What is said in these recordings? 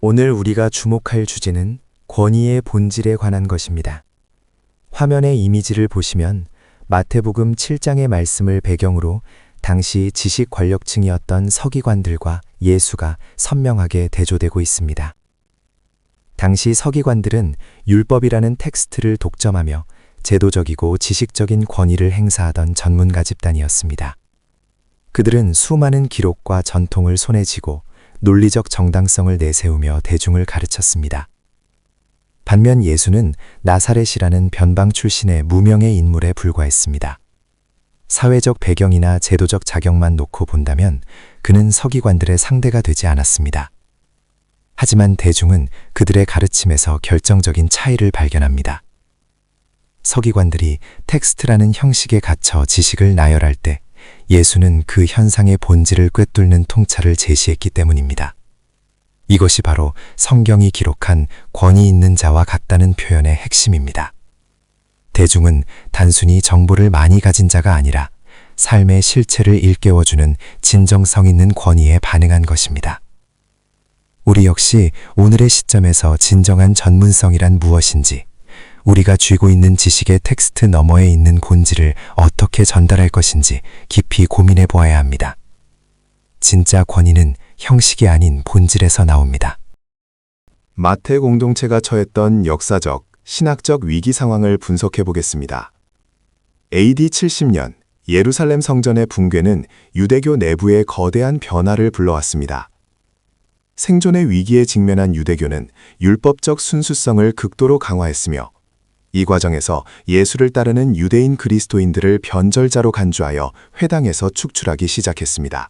오늘 우리가 주목할 주제는 권위의 본질에 관한 것입니다. 화면의 이미지를 보시면 마태복음 7장의 말씀을 배경으로 당시 지식 권력층이었던 서기관들과 예수가 선명하게 대조되고 있습니다. 당시 서기관들은 율법이라는 텍스트를 독점하며 제도적이고 지식적인 권위를 행사하던 전문가 집단이었습니다. 그들은 수많은 기록과 전통을 손에 쥐고 논리적 정당성을 내세우며 대중을 가르쳤습니다. 반면 예수는 나사렛이라는 변방 출신의 무명의 인물에 불과했습니다. 사회적 배경이나 제도적 자격만 놓고 본다면 그는 서기관들의 상대가 되지 않았습니다. 하지만 대중은 그들의 가르침에서 결정적인 차이를 발견합니다. 서기관들이 텍스트라는 형식에 갇혀 지식을 나열할 때 예수는 그 현상의 본질을 꿰뚫는 통찰을 제시했기 때문입니다. 이것이 바로 성경이 기록한 권위 있는 자와 같다는 표현의 핵심입니다. 대중은 단순히 정보를 많이 가진 자가 아니라 삶의 실체를 일깨워주는 진정성 있는 권위에 반응한 것입니다. 우리 역시 오늘의 시점에서 진정한 전문성이란 무엇인지, 우리가 쥐고 있는 지식의 텍스트 너머에 있는 본질을 어떻게 전달할 것인지 깊이 고민해 보아야 합니다. 진짜 권위는 형식이 아닌 본질에서 나옵니다. 마태 공동체가 처했던 역사적, 신학적 위기 상황을 분석해 보겠습니다. AD 70년 예루살렘 성전의 붕괴는 유대교 내부에 거대한 변화를 불러왔습니다. 생존의 위기에 직면한 유대교는 율법적 순수성을 극도로 강화했으며 이 과정에서 예수를 따르는 유대인 그리스도인들을 변절자로 간주하여 회당에서 축출하기 시작했습니다.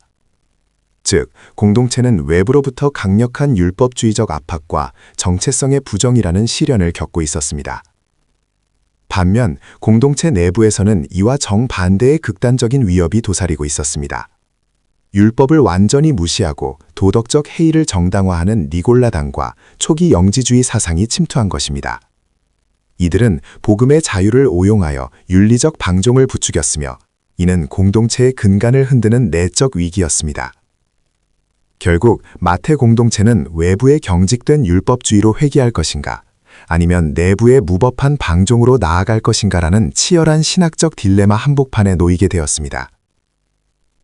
즉, 공동체는 외부로부터 강력한 율법주의적 압박과 정체성의 부정이라는 시련을 겪고 있었습니다. 반면 공동체 내부에서는 이와 정반대의 극단적인 위협이 도사리고 있었습니다. 율법을 완전히 무시하고 도덕적 해이를 정당화하는 니골라당과 초기 영지주의 사상이 침투한 것입니다. 이들은 복음의 자유를 오용하여 윤리적 방종을 부추겼으며 이는 공동체의 근간을 흔드는 내적 위기였습니다. 결국 마태 공동체는 외부의 경직된 율법주의로 회귀할 것인가, 아니면 내부의 무법한 방종으로 나아갈 것인가라는 치열한 신학적 딜레마 한복판에 놓이게 되었습니다.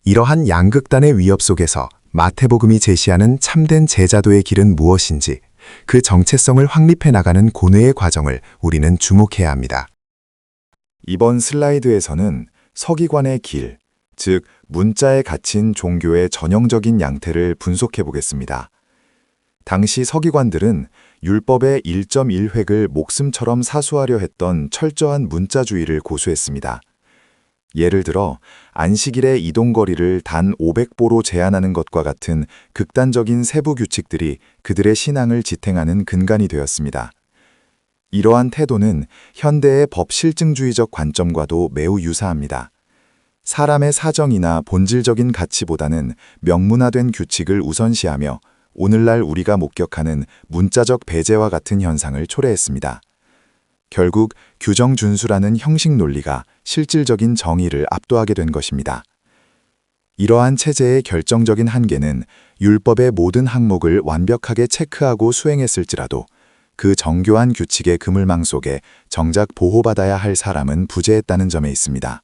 이러한 양극단의 위협 속에서 마태복음이 제시하는 참된 제자도의 길은 무엇인지, 그 정체성을 확립해 나가는 고뇌의 과정을 우리는 주목해야 합니다. 이번 슬라이드에서는 서기관의 길, 즉 문자에 갇힌 종교의 전형적인 양태를 분석해 보겠습니다. 당시 서기관들은 율법의 1.1획을 목숨처럼 사수하려 했던 철저한 문자주의를 고수했습니다. 예를 들어 안식일의 이동거리를 단 500보로 제한하는 것과 같은 극단적인 세부 규칙들이 그들의 신앙을 지탱하는 근간이 되었습니다. 이러한 태도는 현대의 법 실증주의적 관점과도 매우 유사합니다. 사람의 사정이나 본질적인 가치보다는 명문화된 규칙을 우선시하며 오늘날 우리가 목격하는 문자적 배제와 같은 현상을 초래했습니다. 결국 규정 준수라는 형식 논리가 실질적인 정의를 압도하게 된 것입니다. 이러한 체제의 결정적인 한계는 율법의 모든 항목을 완벽하게 체크하고 수행했을지라도 그 정교한 규칙의 그물망 속에 정작 보호받아야 할 사람은 부재했다는 점에 있습니다.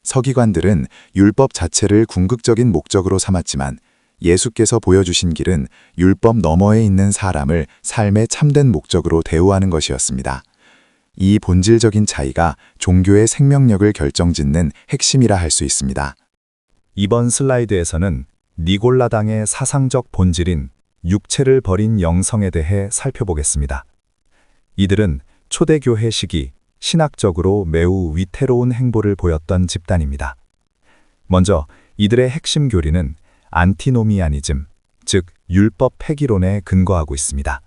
서기관들은 율법 자체를 궁극적인 목적으로 삼았지만 예수께서 보여주신 길은 율법 너머에 있는 사람을 삶의 참된 목적으로 대우하는 것이었습니다. 이 본질적인 차이가 종교의 생명력을 결정짓는 핵심이라 할 수 있습니다. 이번 슬라이드에서는 니골라당의 사상적 본질인 육체를 버린 영성에 대해 살펴보겠습니다. 이들은 초대교회 시기 신학적으로 매우 위태로운 행보를 보였던 집단입니다. 먼저 이들의 핵심 교리는 안티노미아니즘, 즉 율법 폐기론에 근거하고 있습니다.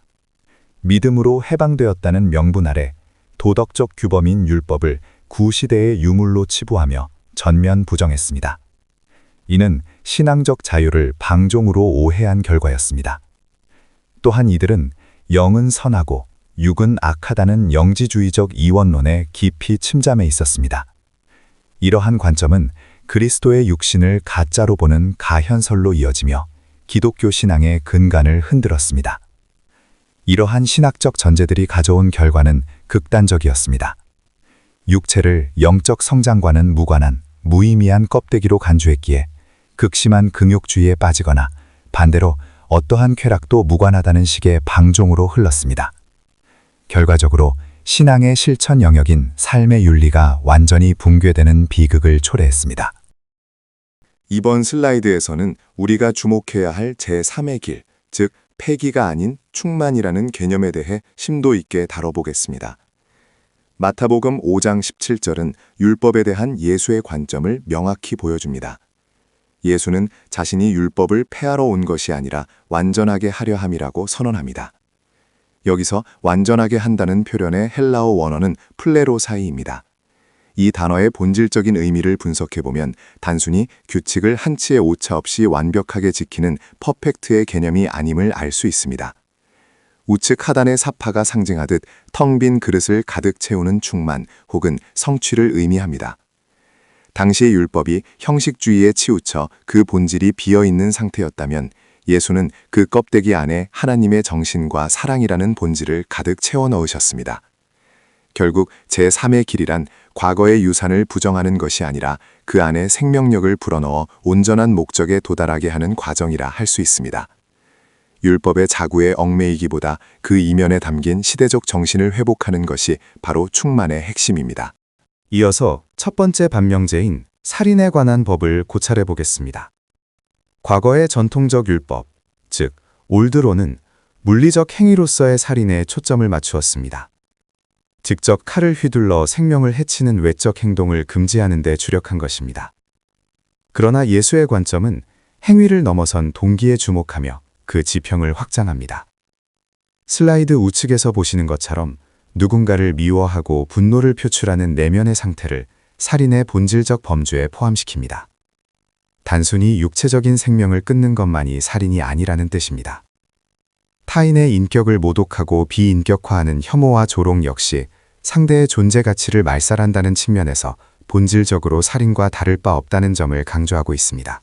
믿음으로 해방되었다는 명분 아래 도덕적 규범인 율법을 구시대의 유물로 치부하며 전면 부정했습니다. 이는 신앙적 자유를 방종으로 오해한 결과였습니다. 또한 이들은 영은 선하고 육은 악하다는 영지주의적 이원론에 깊이 침잠해 있었습니다. 이러한 관점은 그리스도의 육신을 가짜로 보는 가현설로 이어지며 기독교 신앙의 근간을 흔들었습니다. 이러한 신학적 전제들이 가져온 결과는 극단적이었습니다. 육체를 영적 성장과는 무관한 무의미한 껍데기로 간주했기에 극심한 긍욕주의에 빠지거나 반대로 어떠한 쾌락도 무관하다는 식의 방종으로 흘렀습니다. 결과적으로 신앙의 실천 영역인 삶의 윤리가 완전히 붕괴되는 비극을 초래했습니다. 이번 슬라이드에서는 우리가 주목해야 할 제3의 길, 즉 폐기가 아닌 충만이라는 개념에 대해 심도 있게 다뤄보겠습니다. 마태복음 5장 17절은 율법에 대한 예수의 관점을 명확히 보여줍니다. 예수는 자신이 율법을 폐하러 온 것이 아니라 완전하게 하려 함이라고 선언합니다. 여기서 완전하게 한다는 표현의 헬라어 원어는 플레로사이입니다. 이 단어의 본질적인 의미를 분석해보면 단순히 규칙을 한치의 오차 없이 완벽하게 지키는 퍼펙트의 개념이 아님을 알 수 있습니다. 우측 하단의 사파가 상징하듯 텅 빈 그릇을 가득 채우는 충만 혹은 성취를 의미합니다. 당시의 율법이 형식주의에 치우쳐 그 본질이 비어있는 상태였다면 예수는 그 껍데기 안에 하나님의 정신과 사랑이라는 본질을 가득 채워 넣으셨습니다. 결국 제3의 길이란 과거의 유산을 부정하는 것이 아니라 그 안에 생명력을 불어넣어 온전한 목적에 도달하게 하는 과정이라 할 수 있습니다. 율법의 자구에 얽매이기보다 그 이면에 담긴 시대적 정신을 회복하는 것이 바로 충만의 핵심입니다. 이어서 첫 번째 반명제인 살인에 관한 법을 고찰해 보겠습니다. 과거의 전통적 율법, 즉 올드로는 물리적 행위로서의 살인에 초점을 맞추었습니다. 직접 칼을 휘둘러 생명을 해치는 외적 행동을 금지하는 데 주력한 것입니다. 그러나 예수의 관점은 행위를 넘어선 동기에 주목하며 그 지평을 확장합니다. 슬라이드 우측에서 보시는 것처럼 누군가를 미워하고 분노를 표출하는 내면의 상태를 살인의 본질적 범주에 포함시킵니다. 단순히 육체적인 생명을 끊는 것만이 살인이 아니라는 뜻입니다. 타인의 인격을 모독하고 비인격화하는 혐오와 조롱 역시 상대의 존재 가치를 말살한다는 측면에서 본질적으로 살인과 다를 바 없다는 점을 강조하고 있습니다.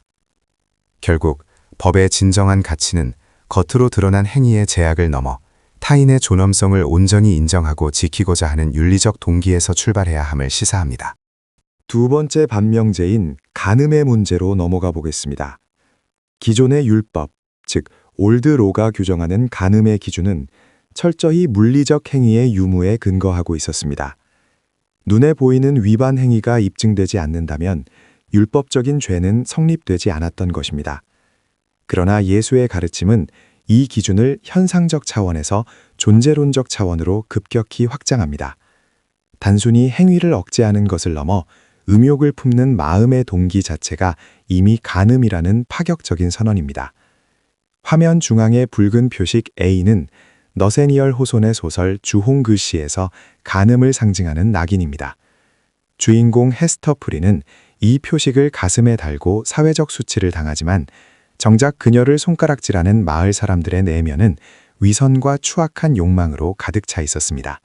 결국 법의 진정한 가치는 겉으로 드러난 행위의 제약을 넘어 타인의 존엄성을 온전히 인정하고 지키고자 하는 윤리적 동기에서 출발해야 함을 시사합니다. 두 번째 반명제인 간음의 문제로 넘어가 보겠습니다. 기존의 율법, 즉 올드로가 규정하는 간음의 기준은 철저히 물리적 행위의 유무에 근거하고 있었습니다. 눈에 보이는 위반 행위가 입증되지 않는다면 율법적인 죄는 성립되지 않았던 것입니다. 그러나 예수의 가르침은 이 기준을 현상적 차원에서 존재론적 차원으로 급격히 확장합니다. 단순히 행위를 억제하는 것을 넘어 음욕을 품는 마음의 동기 자체가 이미 간음이라는 파격적인 선언입니다. 화면 중앙의 붉은 표식 A는 너세니얼 호손의 소설 주홍글씨에서 간음을 상징하는 낙인입니다. 주인공 헤스터 프리는 이 표식을 가슴에 달고 사회적 수치를 당하지만 정작 그녀를 손가락질하는 마을 사람들의 내면은 위선과 추악한 욕망으로 가득 차 있었습니다.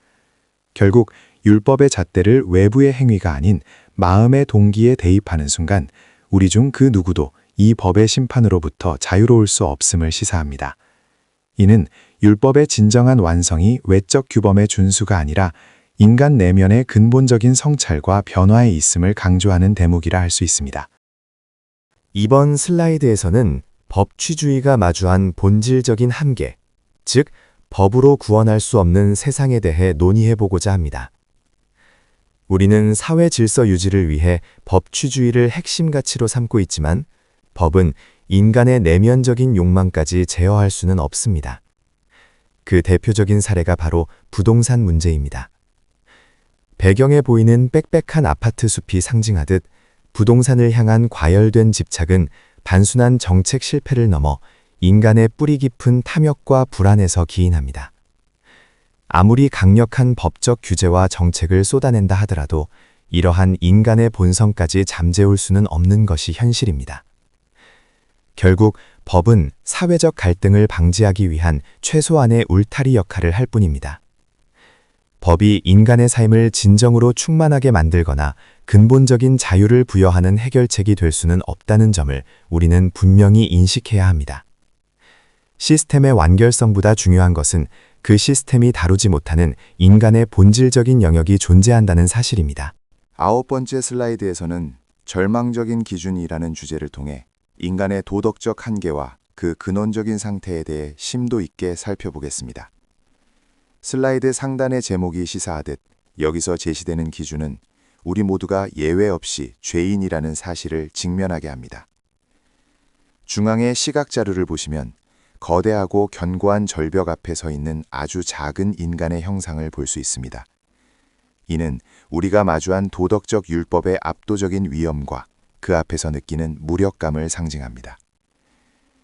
결국 율법의 잣대를 외부의 행위가 아닌 마음의 동기에 대입하는 순간 우리 중 그 누구도 이 법의 심판으로부터 자유로울 수 없음을 시사합니다. 이는 율법의 진정한 완성이 외적 규범의 준수가 아니라 인간 내면의 근본적인 성찰과 변화에 있음을 강조하는 대목이라 할 수 있습니다. 이번 슬라이드에서는 법치주의가 마주한 본질적인 한계, 즉 법으로 구원할 수 없는 세상에 대해 논의해보고자 합니다. 우리는 사회 질서 유지를 위해 법치주의를 핵심 가치로 삼고 있지만 법은 인간의 내면적인 욕망까지 제어할 수는 없습니다. 그 대표적인 사례가 바로 부동산 문제입니다. 배경에 보이는 빽빽한 아파트 숲이 상징하듯 부동산을 향한 과열된 집착은 단순한 정책 실패를 넘어 인간의 뿌리 깊은 탐욕과 불안에서 기인합니다. 아무리 강력한 법적 규제와 정책을 쏟아낸다 하더라도 이러한 인간의 본성까지 잠재울 수는 없는 것이 현실입니다. 결국 법은 사회적 갈등을 방지하기 위한 최소한의 울타리 역할을 할 뿐입니다. 법이 인간의 삶을 진정으로 충만하게 만들거나 근본적인 자유를 부여하는 해결책이 될 수는 없다는 점을 우리는 분명히 인식해야 합니다. 시스템의 완결성보다 중요한 것은 그 시스템이 다루지 못하는 인간의 본질적인 영역이 존재한다는 사실입니다. 9번째 슬라이드에서는 절망적인 기준이라는 주제를 통해 인간의 도덕적 한계와 그 근원적인 상태에 대해 심도 있게 살펴보겠습니다. 슬라이드 상단의 제목이 시사하듯 여기서 제시되는 기준은 우리 모두가 예외 없이 죄인이라는 사실을 직면하게 합니다. 중앙의 시각 자료를 보시면 거대하고 견고한 절벽 앞에 서 있는 아주 작은 인간의 형상을 볼 수 있습니다. 이는 우리가 마주한 도덕적 율법의 압도적인 위엄과 그 앞에서 느끼는 무력감을 상징합니다.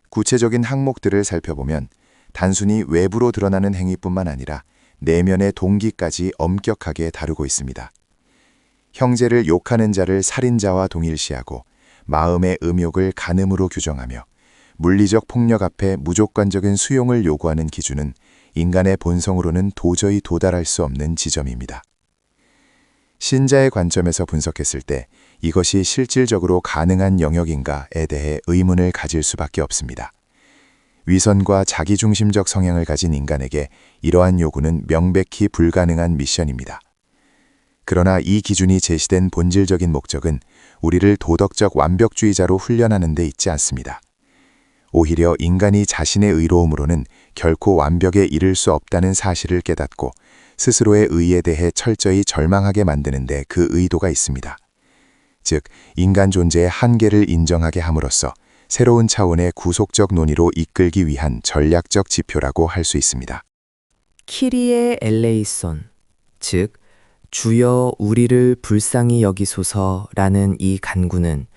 구체적인 항목들을 살펴보면 단순히 외부로 드러나는 행위뿐만 아니라 내면의 동기까지 엄격하게 다루고 있습니다. 형제를 욕하는 자를 살인자와 동일시하고 마음의 음욕을 간음으로 규정하며 물리적 폭력 앞에 무조건적인 수용을 요구하는 기준은 인간의 본성으로는 도저히 도달할 수 없는 지점입니다. 신자의 관점에서 분석했을 때 이것이 실질적으로 가능한 영역인가에 대해 의문을 가질 수밖에 없습니다. 위선과 자기중심적 성향을 가진 인간에게 이러한 요구는 명백히 불가능한 미션입니다. 그러나 이 기준이 제시된 본질적인 목적은 우리를 도덕적 완벽주의자로 훈련하는 데 있지 않습니다. 오히려 인간이 자신의 의로움으로는 결코 완벽에 이를 수 없다는 사실을 깨닫고 스스로의 의에 대해 철저히 절망하게 만드는 데 그 의도가 있습니다. 즉, 인간 존재의 한계를 인정하게 함으로써 새로운 차원의 구속적 논의로 이끌기 위한 전략적 지표라고 할 수 있습니다. 키리에 엘레이손, 즉 주여 우리를 불쌍히 여기소서라는 이 간구는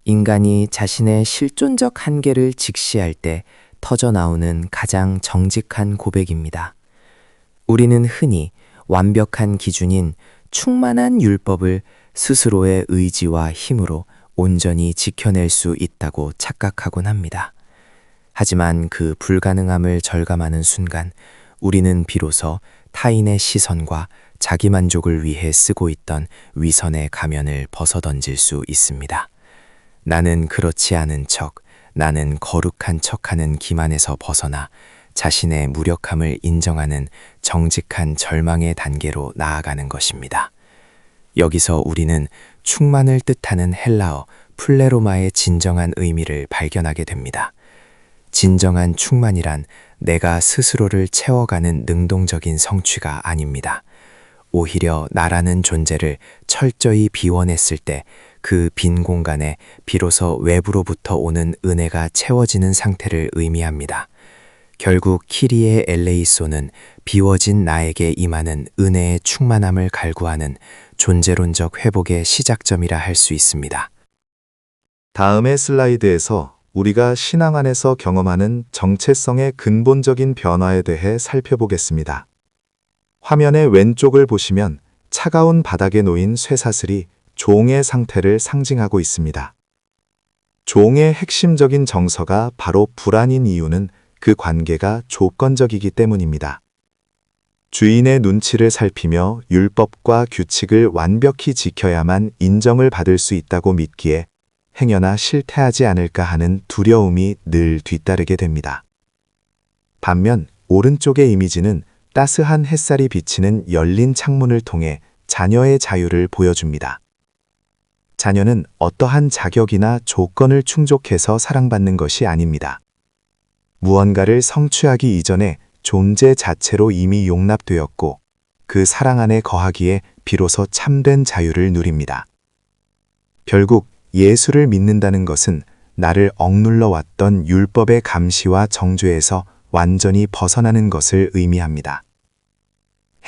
인간이 자신의 실존적 한계를 직시할 때 터져나오는 가장 정직한 고백입니다. 우리는 흔히 완벽한 기준인 충만한 율법을 스스로의 의지와 힘으로 온전히 지켜낼 수 있다고 착각하곤 합니다. 하지만 그 불가능함을 절감하는 순간 우리는 비로소 타인의 시선과 자기만족을 위해 쓰고 있던 위선의 가면을 벗어던질 수 있습니다. 나는 그렇지 않은 척, 나는 거룩한 척하는 기만에서 벗어나 자신의 무력함을 인정하는 정직한 절망의 단계로 나아가는 것입니다. 여기서 우리는 충만을 뜻하는 헬라어 플레로마의 진정한 의미를 발견하게 됩니다. 진정한 충만이란 내가 스스로를 채워가는 능동적인 성취가 아닙니다. 오히려 나라는 존재를 철저히 비워냈을 때 그 빈 공간에 비로소 외부로부터 오는 은혜가 채워지는 상태를 의미합니다. 결국 키리에 엘레이소는 비워진 나에게 임하는 은혜의 충만함을 갈구하는 존재론적 회복의 시작점이라 할 수 있습니다. 다음의 슬라이드에서 우리가 신앙 안에서 경험하는 정체성의 근본적인 변화에 대해 살펴보겠습니다. 화면의 왼쪽을 보시면 차가운 바닥에 놓인 쇠사슬이 종의 상태를 상징하고 있습니다. 종의 핵심적인 정서가 바로 불안인 이유는 그 관계가 조건적이기 때문입니다. 주인의 눈치를 살피며 율법과 규칙을 완벽히 지켜야만 인정을 받을 수 있다고 믿기에 행여나 실패하지 않을까 하는 두려움이 늘 뒤따르게 됩니다. 반면 오른쪽의 이미지는 따스한 햇살이 비치는 열린 창문을 통해 자녀의 자유를 보여줍니다. 자녀는 어떠한 자격이나 조건을 충족해서 사랑받는 것이 아닙니다. 무언가를 성취하기 이전에 존재 자체로 이미 용납되었고 그 사랑 안에 거하기에 비로소 참된 자유를 누립니다. 결국 예수를 믿는다는 것은 나를 억눌러 왔던 율법의 감시와 정죄에서 완전히 벗어나는 것을 의미합니다.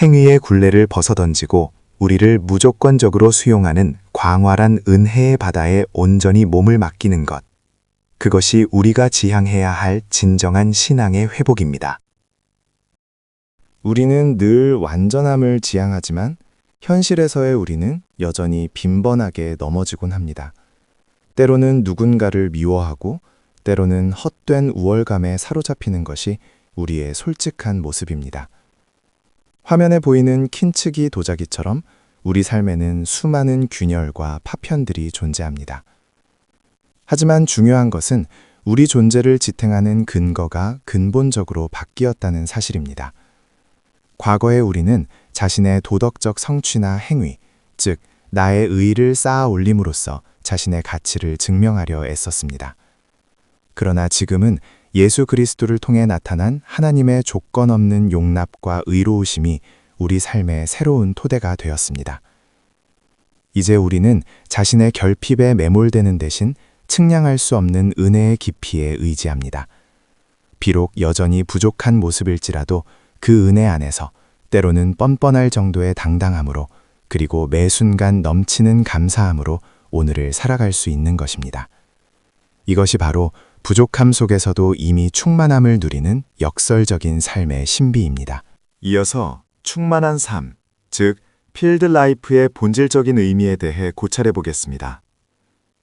행위의 굴레를 벗어던지고 우리를 무조건적으로 수용하는 광활한 은혜의 바다에 온전히 몸을 맡기는 것. 그것이 우리가 지향해야 할 진정한 신앙의 회복입니다. 우리는 늘 완전함을 지향하지만 현실에서의 우리는 여전히 빈번하게 넘어지곤 합니다. 때로는 누군가를 미워하고 때로는 헛된 우월감에 사로잡히는 것이 우리의 솔직한 모습입니다. 화면에 보이는 킨츠기 도자기처럼 우리 삶에는 수많은 균열과 파편들이 존재합니다. 하지만 중요한 것은 우리 존재를 지탱하는 근거가 근본적으로 바뀌었다는 사실입니다. 과거의 우리는 자신의 도덕적 성취나 행위, 즉 나의 의의를 쌓아 올림으로써 자신의 가치를 증명하려 애썼습니다. 그러나 지금은 예수 그리스도를 통해 나타난 하나님의 조건 없는 용납과 의로우심이 우리 삶의 새로운 토대가 되었습니다. 이제 우리는 자신의 결핍에 매몰되는 대신 측량할 수 없는 은혜의 깊이에 의지합니다. 비록 여전히 부족한 모습일지라도 그 은혜 안에서 때로는 뻔뻔할 정도의 당당함으로 그리고 매 순간 넘치는 감사함으로 오늘을 살아갈 수 있는 것입니다. 이것이 바로 부족함 속에서도 이미 충만함을 누리는 역설적인 삶의 신비입니다. 이어서 충만한 삶, 즉 필드 라이프의 본질적인 의미에 대해 고찰해 보겠습니다.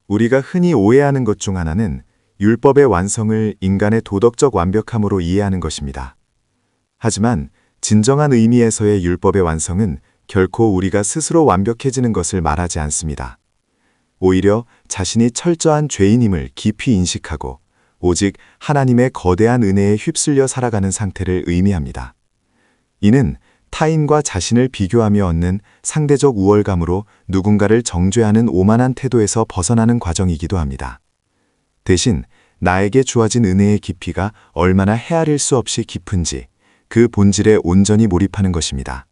우리가 흔히 오해하는 것 중 하나는 율법의 완성을 인간의 도덕적 완벽함으로 이해하는 것입니다. 하지만 진정한 의미에서의 율법의 완성은 결코 우리가 스스로 완벽해지는 것을 말하지 않습니다. 오히려 자신이 철저한 죄인임을 깊이 인식하고 오직 하나님의 거대한 은혜에 휩쓸려 살아가는 상태를 의미합니다. 이는 타인과 자신을 비교하며 얻는 상대적 우월감으로 누군가를 정죄하는 오만한 태도에서 벗어나는 과정이기도 합니다. 대신 나에게 주어진 은혜의 깊이가 얼마나 헤아릴 수 없이 깊은지 그 본질에 온전히 몰입하는 것입니다.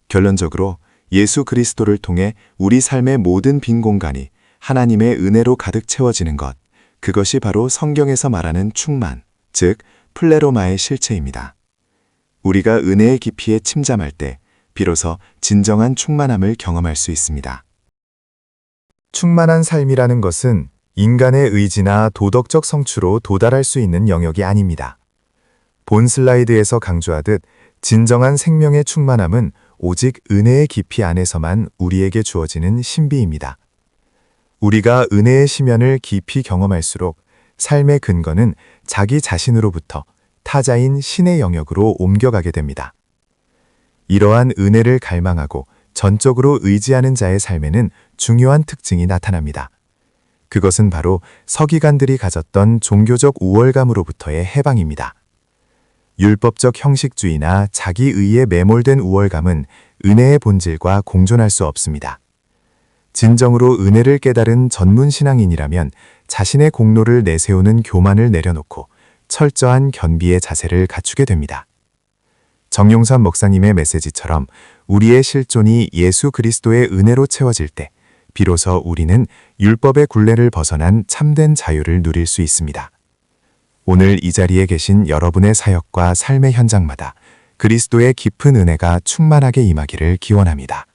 결론적으로 예수 그리스도를 통해 우리 삶의 모든 빈 공간이 하나님의 은혜로 가득 채워지는 것, 그것이 바로 성경에서 말하는 충만, 즉 플레로마의 실체입니다. 우리가 은혜의 깊이에 침잠할 때 비로소 진정한 충만함을 경험할 수 있습니다. 충만한 삶이라는 것은 인간의 의지나 도덕적 성취로 도달할 수 있는 영역이 아닙니다. 본 슬라이드에서 강조하듯 진정한 생명의 충만함은 오직 은혜의 깊이 안에서만 우리에게 주어지는 신비입니다. 우리가 은혜의 심연을 깊이 경험할수록 삶의 근거는 자기 자신으로부터 타자인 신의 영역으로 옮겨가게 됩니다. 이러한 은혜를 갈망하고 전적으로 의지하는 자의 삶에는 중요한 특징이 나타납니다. 그것은 바로 서기관들이 가졌던 종교적 우월감으로부터의 해방입니다. 율법적 형식주의나 자기의에 매몰된 우월감은 은혜의 본질과 공존할 수 없습니다. 진정으로 은혜를 깨달은 전문 신앙인이라면 자신의 공로를 내세우는 교만을 내려놓고 철저한 겸비의 자세를 갖추게 됩니다. 정용삼 목사님의 메시지처럼 우리의 실존이 예수 그리스도의 은혜로 채워질 때 비로소 우리는 율법의 굴레를 벗어난 참된 자유를 누릴 수 있습니다. 오늘 이 자리에 계신 여러분의 사역과 삶의 현장마다 그리스도의 깊은 은혜가 충만하게 임하기를 기원합니다.